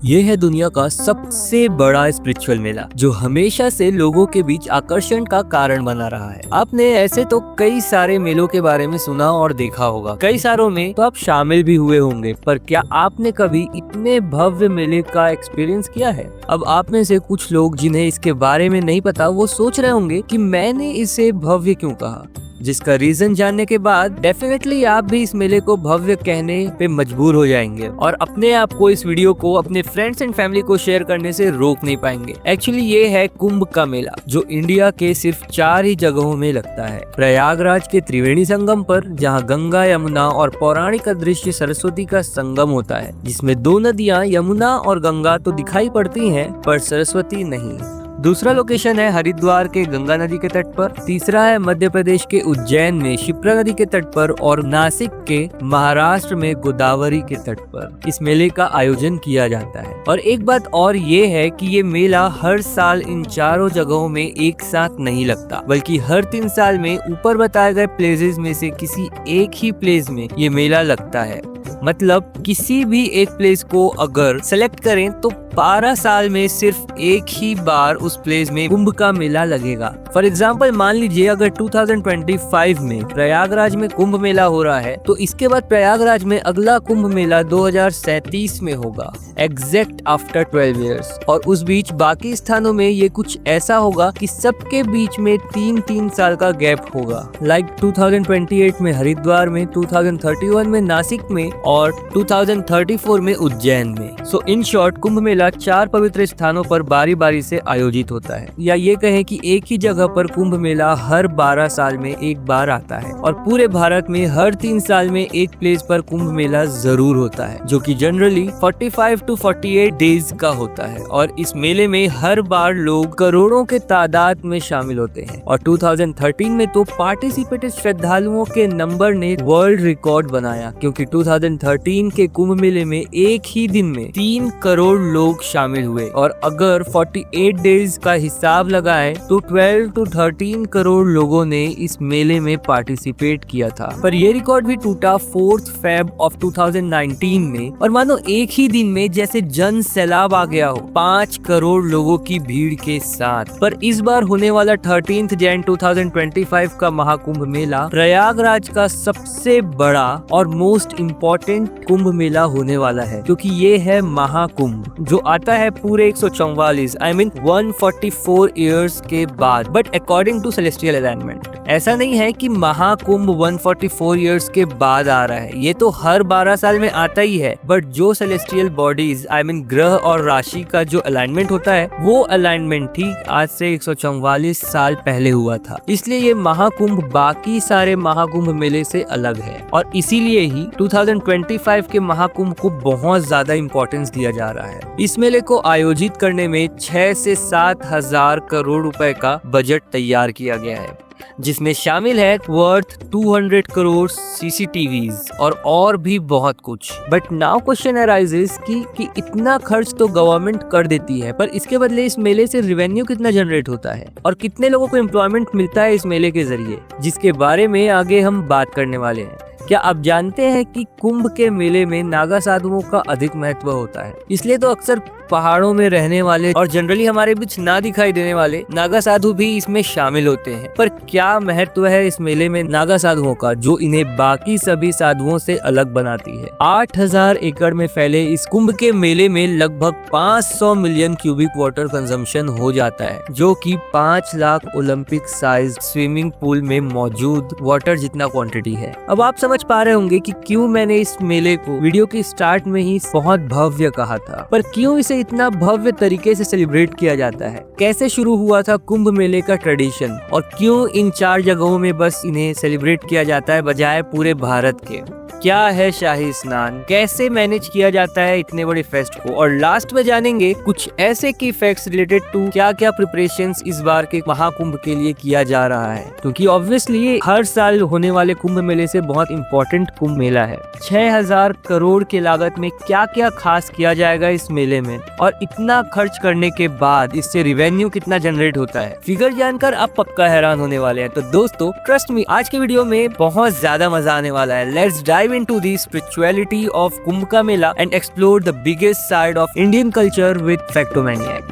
ये है दुनिया का सबसे बड़ा स्पिरिचुअल मेला जो हमेशा से लोगों के बीच आकर्षण का कारण बना रहा है। आपने ऐसे तो कई सारे मेलों के बारे में सुना और देखा होगा, कई सारों में तो आप शामिल भी हुए होंगे, पर क्या आपने कभी इतने भव्य मेले का एक्सपीरियंस किया है? अब आप में से कुछ लोग जिन्हें इसके बारे में नहीं पता वो सोच रहे होंगे कि मैंने इसे भव्य क्यों कहा, जिसका रीजन जानने के बाद डेफिनेटली आप भी इस मेले को भव्य कहने पे मजबूर हो जाएंगे और अपने आप को इस वीडियो को अपने फ्रेंड्स एंड फैमिली को शेयर करने से रोक नहीं पाएंगे। एक्चुअली ये है कुंभ का मेला जो इंडिया के सिर्फ 4 ही जगहों में लगता है। प्रयागराज के त्रिवेणी संगम पर, जहाँ गंगा, यमुना और पौराणिक दृश्य सरस्वती का संगम होता है, जिसमें 2 नदियाँ यमुना और गंगा तो दिखाई पड़ती हैं पर सरस्वती नहीं। दूसरा लोकेशन है हरिद्वार के गंगा नदी के तट पर। तीसरा है मध्य प्रदेश के उज्जैन में शिप्रा नदी के तट पर और नासिक के महाराष्ट्र में गोदावरी के तट पर इस मेले का आयोजन किया जाता है। और एक बात और ये है कि ये मेला हर साल इन 4 जगहों में एक साथ नहीं लगता, बल्कि हर 3 साल में ऊपर बताए गए प्लेसेस में से किसी एक ही प्लेस में ये मेला लगता है। मतलब किसी भी एक प्लेस को अगर सेलेक्ट करें तो 12 साल में सिर्फ एक ही बार उस प्लेस में कुंभ का मेला लगेगा। फॉर एग्जाम्पल मान लीजिए अगर 2025 में प्रयागराज में कुंभ मेला हो रहा है तो इसके बाद प्रयागराज में अगला कुंभ मेला 2037 में होगा, एग्जैक्ट आफ्टर 12 इयर्स। और उस बीच बाकी स्थानों में ये कुछ ऐसा होगा कि सबके बीच में 3-3 साल का गैप होगा। लाइक 2028 में हरिद्वार में, 2031 में नासिक में और 2034 में उज्जैन में। सो इन शॉर्ट कुंभ मेला 4 पवित्र स्थानों पर बारी बारी से आयोजित होता है, या ये कहें कि एक ही जगह पर कुंभ मेला हर 12 साल में एक बार आता है। और पूरे भारत में हर 3 साल में एक प्लेस पर कुंभ मेला जरूर होता है, जो कि जनरली 45 to 48 डेज का होता है। और इस मेले में हर बार लोग करोड़ों के तादाद में शामिल होते हैं। और 2013 में तो पार्टिसिपेटेड श्रद्धालुओं के नंबर ने वर्ल्ड रिकॉर्ड बनाया, क्योंकि 2013 के कुंभ मेले में एक ही दिन में 3 करोड़ लोग शामिल हुए। और अगर 48 डेज का हिसाब लगाए तो 12 to 13 करोड़ लोगों ने इस मेले में पार्टिसिपेट किया था। पर ये रिकॉर्ड भी टूटा 4 Feb of 2019 में। और मानो एक ही दिन में जैसे जन सैलाब आ गया हो 5 करोड़ लोगों की भीड़ के साथ। पर इस बार होने वाला 13 Jan 2025 का महाकुंभ मेला प्रयागराज का सबसे बड़ा और मोस्ट इम्पोर्टेंट कुंभ मेला होने वाला है, क्योंकि ये है महाकुंभ जो आता है पूरे 144 ईयर्स के बाद, but according to celestial alignment. ऐसा नहीं है कि महाकुंभ 144 ईयर्स के बाद आ रहा है, ये तो हर 12 साल में आता ही है। बट जो सेलेस्टियल बॉडीज ग्रह और राशि का जो अलाइनमेंट होता है वो अलाइनमेंट ठीक आज से 144 साल पहले हुआ था। इसलिए ये महाकुंभ बाकी सारे महाकुंभ मेले से अलग है और इसीलिए ही 2025 के महाकुंभ को बहुत ज्यादा इम्पोर्टेंस दिया जा रहा है। इस मेले को आयोजित करने में 6 से 7 हजार करोड़ रुपए का बजट तैयार किया गया है, जिसमें शामिल है वर्थ 200 करोड़ CCTVs और भी बहुत कुछ। बट नाउ क्वेश्चन अराइजेस कि इतना खर्च तो गवर्नमेंट कर देती है, पर इसके बदले इस मेले से रेवेन्यू कितना जनरेट होता है और कितने लोगों को एम्प्लॉयमेंट मिलता है इस मेले के जरिए, जिसके बारे में आगे हम बात करने वाले हैं। क्या आप जानते हैं कि कुंभ के मेले में नागा साधुओं का अधिक महत्व होता है? इसलिए तो अक्सर पहाड़ों में रहने वाले और जनरली हमारे बीच ना दिखाई देने वाले नागा साधु भी इसमें शामिल होते हैं। पर क्या महत्व है इस मेले में नागा साधुओं का जो इन्हें बाकी सभी साधुओं से अलग बनाती है? 8000 एकड़ में फैले इस कुंभ के मेले में लगभग 500 मिलियन क्यूबिक वाटर कंजम्पशन हो जाता है, जो कि 5 lakh Olympic size swimming pool में मौजूद वाटर जितना क्वांटिटी है। अब आप समझ पा रहे होंगे कि क्यों मैंने इस मेले को वीडियो के स्टार्ट में ही बहुत भव्य कहा था, पर क्यों इसे इतना भव्य तरीके से सेलिब्रेट किया जाता है? कैसे शुरू हुआ था कुंभ मेले का ट्रेडिशन और क्यों इन 4 जगहों में बस इन्हें सेलिब्रेट किया जाता है बजाय पूरे भारत के? क्या है शाही स्नान, कैसे मैनेज किया जाता है इतने बड़े फेस्ट को, और लास्ट में जानेंगे कुछ ऐसे की फैक्ट्स रिलेटेड टू क्या क्या प्रिपरेशंस इस बार के महाकुंभ के लिए किया जा रहा है, क्योंकि ऑब्वियसली हर साल होने वाले कुंभ मेले से बहुत इंपॉर्टेंट कुंभ मेला है। 6000 करोड़ के लागत में क्या क्या खास किया जाएगा इस मेले में, और इतना खर्च करने के बाद इससे रेवेन्यू कितना जनरेट होता है, फिगर जानकर आप पक्का हैरान होने वाले हैं। तो दोस्तों ट्रस्ट मी, आज के वीडियो में बहुत ज्यादा मजा आने वाला है। Let's dive into the spirituality of Kumbh ka Mela and explore the biggest side of Indian culture with Factomaniac.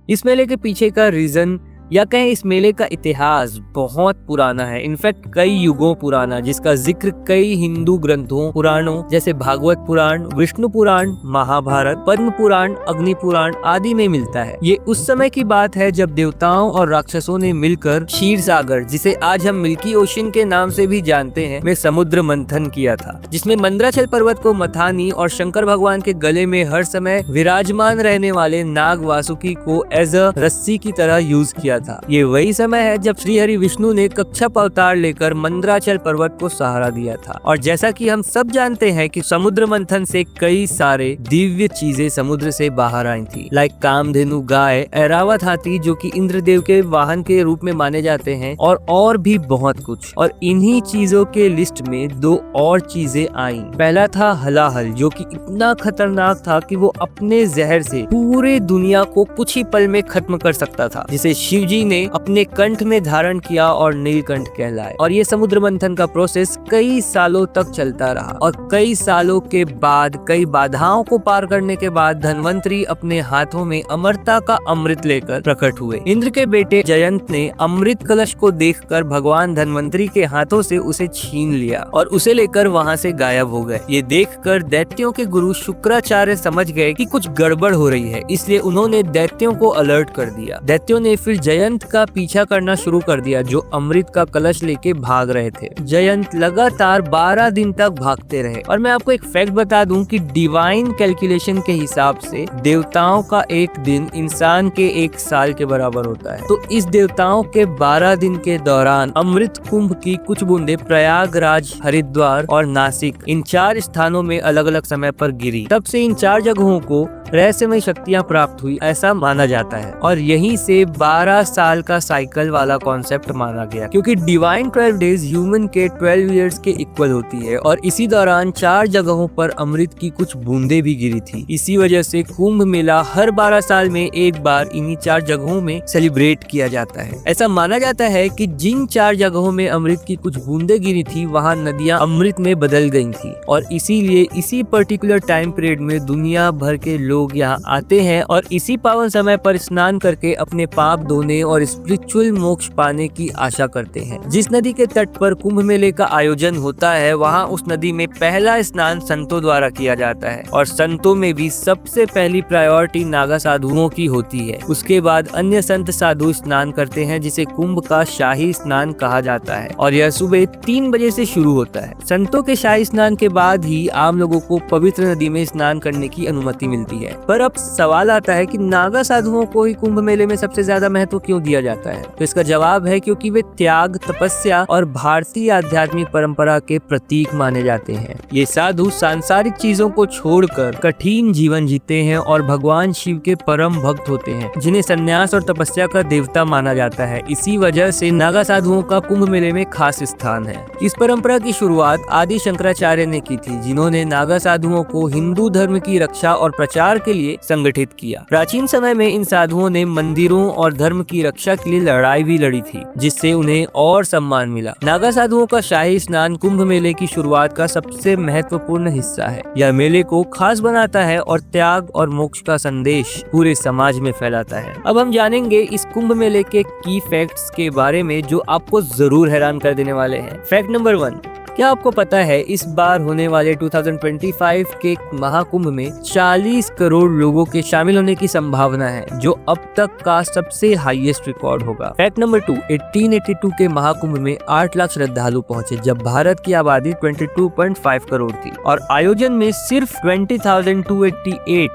इस मेले के पीछे का रीजन या कहें इस मेले का इतिहास बहुत पुराना है, इनफैक्ट कई युगों पुराना, जिसका जिक्र कई हिंदू ग्रंथों पुराणों जैसे भागवत पुराण, विष्णु पुराण, महाभारत, पद्म पुराण, अग्नि पुराण आदि में मिलता है। ये उस समय की बात है जब देवताओं और राक्षसों ने मिलकर क्षीर सागर, जिसे आज हम मिल्की ओशन के नाम से भी जानते हैं, में समुद्र मंथन किया था, जिसमें मंदराचल पर्वत को मथानी और शंकर भगवान के गले में हर समय विराजमान रहने वाले नाग वासुकी को एज अ रस्सी की तरह यूज किया था। ये वही समय है जब श्री हरि विष्णु ने कच्छप अवतार लेकर मंदराचल पर्वत को सहारा दिया था। और जैसा कि हम सब जानते हैं कि समुद्र मंथन से कई सारे दिव्य चीजें समुद्र से बाहर आई थी, लाइक कामधेनु गाय, ऐरावत हाथी जो कि इंद्रदेव के वाहन के रूप में माने जाते हैं, और भी बहुत कुछ। और इन्हीं चीजों के लिस्ट में दो और चीजें आई। पहला था हलाहल, जो कि इतना खतरनाक था कि वो अपने जहर से पूरे दुनिया को कुछ ही पल में खत्म कर सकता था, जिसे शिव जी ने अपने कंठ में धारण किया और नीलकंठ कहलाए। और ये समुद्र मंथन का प्रोसेस कई सालों तक चलता रहा और कई सालों के बाद, कई बाधाओं को पार करने के बाद धन्वंतरी अपने हाथों में अमरता का अमृत लेकर प्रकट हुए। इंद्र के बेटे जयंत ने अमृत कलश को देखकर भगवान धन्वंतरी के हाथों से उसे छीन लिया और उसे लेकर वहाँ से गायब हो गए। ये देखकर दैत्यों के गुरु शुक्राचार्य समझ गए कि कुछ गड़बड़ हो रही है, इसलिए उन्होंने दैत्यों को अलर्ट कर दिया। दैत्यों ने फिर जयंत का पीछा करना शुरू कर दिया, जो अमृत का कलश लेके भाग रहे थे। जयंत लगातार 12 दिन तक भागते रहे। और मैं आपको एक फैक्ट बता दूं कि डिवाइन कैलकुलेशन के हिसाब से देवताओं का एक दिन इंसान के एक साल के बराबर होता है। तो इस देवताओं के 12 दिन के दौरान अमृत कुंभ की कुछ बूंदे प्रयागराज, हरिद्वार और नासिक, इन 4 स्थानों में अलग अलग समय पर गिरी। तब से इन 4 जगहों को रहस्यमय शक्तियां प्राप्त हुई, ऐसा माना जाता है। और यहीं से 12 साल का साइकिल वाला कॉन्सेप्ट माना गया, क्योंकि डिवाइन 12 डेज ह्यूमन के 12 इयर्स के इक्वल होती है। और इसी दौरान 4 जगहों पर अमृत की कुछ बूंदे भी गिरी थी। इसी वजह से कुंभ मेला हर 12 साल में एक बार इन्हीं 4 जगहों में सेलिब्रेट किया जाता है। ऐसा माना जाता है कि जिन 4 जगहों में अमृत की कुछ बूंदे गिरी थी, वहाँ नदियाँ अमृत में बदल गई थी। और इसीलिए इसी पर्टिकुलर टाइम पीरियड में दुनिया भर के लोग यहाँ आते हैं और इसी पावन समय पर स्नान करके अपने पाप धोने और स्पिरिचुअल मोक्ष पाने की आशा करते हैं। जिस नदी के तट पर कुंभ मेले का आयोजन होता है, वहाँ उस नदी में पहला स्नान संतों द्वारा किया जाता है। और संतों में भी सबसे पहली प्रायोरिटी नागा साधुओं की होती है। उसके बाद अन्य संत साधु स्नान करते हैं, जिसे कुंभ का शाही स्नान कहा जाता है। और यह सुबह 3 बजे से शुरू होता है। संतों के शाही स्नान के बाद ही आम लोगों को पवित्र नदी में स्नान करने की अनुमति मिलती है। पर अब सवाल आता है कि नागा साधुओं को ही कुंभ मेले में सबसे ज्यादा महत्व क्यों दिया जाता है? तो इसका जवाब है क्योंकि वे त्याग, तपस्या और भारतीय आध्यात्मिक परंपरा के प्रतीक माने जाते हैं। ये साधु सांसारिक चीजों को छोड़कर कठिन जीवन जीते हैं और भगवान शिव के परम भक्त होते हैं, जिन्हें संन्यास और तपस्या का देवता माना जाता है। इसी वजह से नागा साधुओं का कुंभ मेले में खास स्थान है। इस परंपरा की शुरुआत आदि शंकराचार्य ने की थी, जिन्होंने नागा साधुओं को हिंदू धर्म की रक्षा और प्रचार के लिए संगठित किया। प्राचीन समय में इन साधुओं ने मंदिरों और धर्म की रक्षा के लिए लड़ाई भी लड़ी थी, जिससे उन्हें और सम्मान मिला। नागा साधुओं का शाही स्नान कुंभ मेले की शुरुआत का सबसे महत्वपूर्ण हिस्सा है। यह मेले को खास बनाता है और त्याग और मोक्ष का संदेश पूरे समाज में फैलाता है। अब हम जानेंगे इस कुंभ मेले के की फैक्ट्स के बारे में, जो आपको जरूर हैरान कर देने वाले हैं। फैक्ट नंबर 1, क्या आपको पता है इस बार होने वाले 2025 के महाकुंभ में 40 करोड़ लोगों के शामिल होने की संभावना है, जो अब तक का सबसे हाईएस्ट रिकॉर्ड होगा। फैक्ट नंबर 2, 1882 के महाकुंभ में 8 लाख श्रद्धालु पहुंचे, जब भारत की आबादी 22.5 करोड़ थी। और आयोजन में सिर्फ 20,288,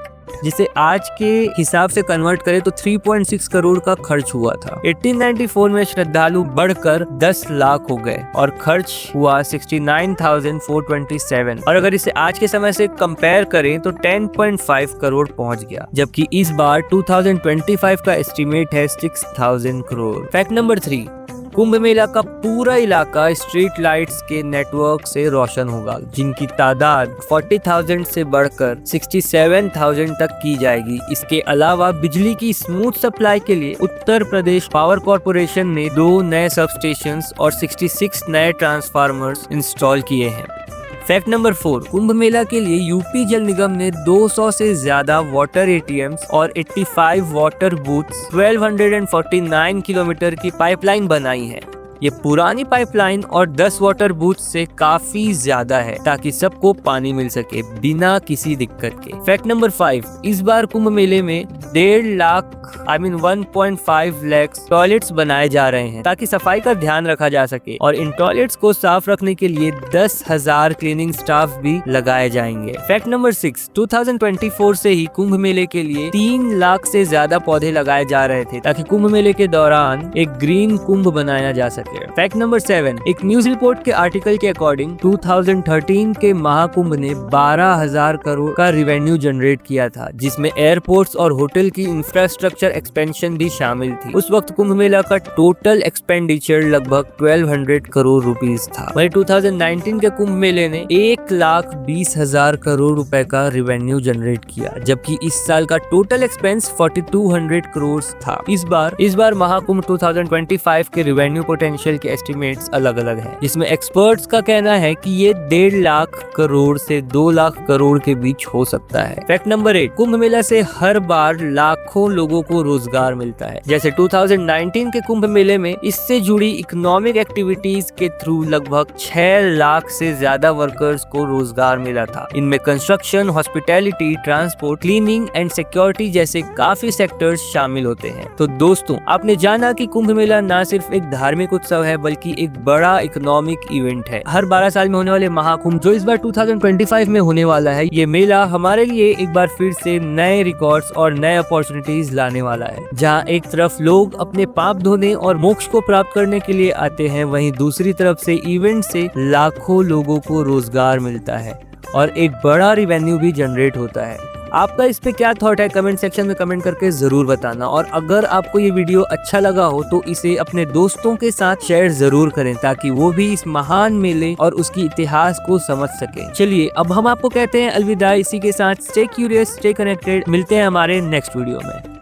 जिसे आज के हिसाब से कन्वर्ट करें तो 3.6 करोड़ का खर्च हुआ था। 1894 में श्रद्धालु बढ़कर 10 लाख हो गए और खर्च हुआ 69,427। और अगर इसे आज के समय से कंपेयर करें तो 10.5 करोड़ पहुंच गया, जबकि इस बार 2025 का एस्टिमेट है 6,000 करोड़। फैक्ट नंबर 3, कुंभ मेला का पूरा इलाका स्ट्रीट लाइट्स के नेटवर्क से रोशन होगा, जिनकी तादाद 40,000 से बढ़कर 67,000 तक की जाएगी। इसके अलावा बिजली की स्मूथ सप्लाई के लिए उत्तर प्रदेश पावर कॉर्पोरेशन ने 2 नए सब स्टेशंस और 66 नए ट्रांसफार्मर्स इंस्टॉल किए हैं। फैक्ट नंबर 4, कुंभ मेला के लिए यूपी जल निगम ने 200 से ज्यादा वाटर एटीएम्स और 85 वाटर बूथ्स 1249 किलोमीटर की पाइपलाइन बनाई है। ये पुरानी पाइपलाइन और 10 वाटर बूथ से काफी ज्यादा है ताकि सबको पानी मिल सके बिना किसी दिक्कत के। फैक्ट नंबर 5, इस बार कुंभ मेले में 1.5 लाख टॉयलेट्स बनाए जा रहे हैं ताकि सफाई का ध्यान रखा जा सके, और इन टॉयलेट्स को साफ रखने के लिए 10,000 क्लीनिंग स्टाफ भी लगाए जाएंगे। फैक्ट नंबर 6, 2024 से ही कुंभ मेले के लिए 3 लाख से ज्यादा पौधे लगाए जा रहे थे ताकि कुंभ मेले के दौरान एक ग्रीन कुंभ बनाया जा सके। फैक्ट नंबर 7, एक न्यूज रिपोर्ट के आर्टिकल के अकॉर्डिंग 2013 के महाकुंभ ने 12,000 करोड़ का रेवेन्यू जनरेट किया था, जिसमें एयरपोर्ट्स और होटल की इंफ्रास्ट्रक्चर एक्सपेंशन भी शामिल थी। उस वक्त कुंभ मेला का टोटल एक्सपेंडिचर लगभग 1200 करोड़ रुपीस था। वहीं 2019 के कुंभ मेले ने 1,20,000 करोड़ रुपए का रेवेन्यू जनरेट किया, जबकि इस साल का टोटल एक्सपेंस 4,200 करोड़ था। इस बार महाकुंभ 2025 के रेवेन्यू पोटेंशियल के एस्टिमेट्स अलग अलग हैं, जिसमें एक्सपर्ट्स का कहना है कि ये 1.5 लाख करोड़ से 2 लाख करोड़ के बीच हो सकता है। फैक्ट नंबर 8, कुंभ मेला से हर बार लाखों लोगों को रोजगार मिलता है। जैसे 2019 के कुंभ मेले में इससे जुड़ी इकोनॉमिक एक्टिविटीज के थ्रू लगभग 6 लाख से ज्यादा वर्कर्स को रोजगार मिला था। इनमें construction, hospitality, transport, cleaning and security जैसे काफी सेक्टर्स शामिल होते हैं। तो दोस्तों, आपने जाना कि कुंभ मेला न सिर्फ एक धार्मिक उत्सव है बल्कि एक बड़ा इकोनॉमिक इवेंट है। हर 12 साल में होने वाले महाकुंभ जो इस बार 2025 में होने वाला है, ये मेला हमारे लिए एक बार फिर से नए रिकॉर्ड्स और नए अपॉर्चुनिटीज लाने वाला है। जहां एक तरफ लोग अपने पाप धोने और मोक्ष को प्राप्त करने के लिए आते हैं, वहीं दूसरी तरफ से इवेंट से लाखों लोगों को रोजगार मिलता है और एक बड़ा रेवेन्यू भी जनरेट होता है। आपका इस पे क्या थॉट है, कमेंट सेक्शन में कमेंट करके जरूर बताना। और अगर आपको ये वीडियो अच्छा लगा हो तो इसे अपने दोस्तों के साथ शेयर जरूर करें ताकि वो भी इस महान मेले और उसकी इतिहास को समझ सके। चलिए अब हम आपको कहते हैं अलविदा। इसी के साथ स्टे क्यूरियस, स्टे कनेक्टेड। मिलते हैं हमारे नेक्स्ट वीडियो में।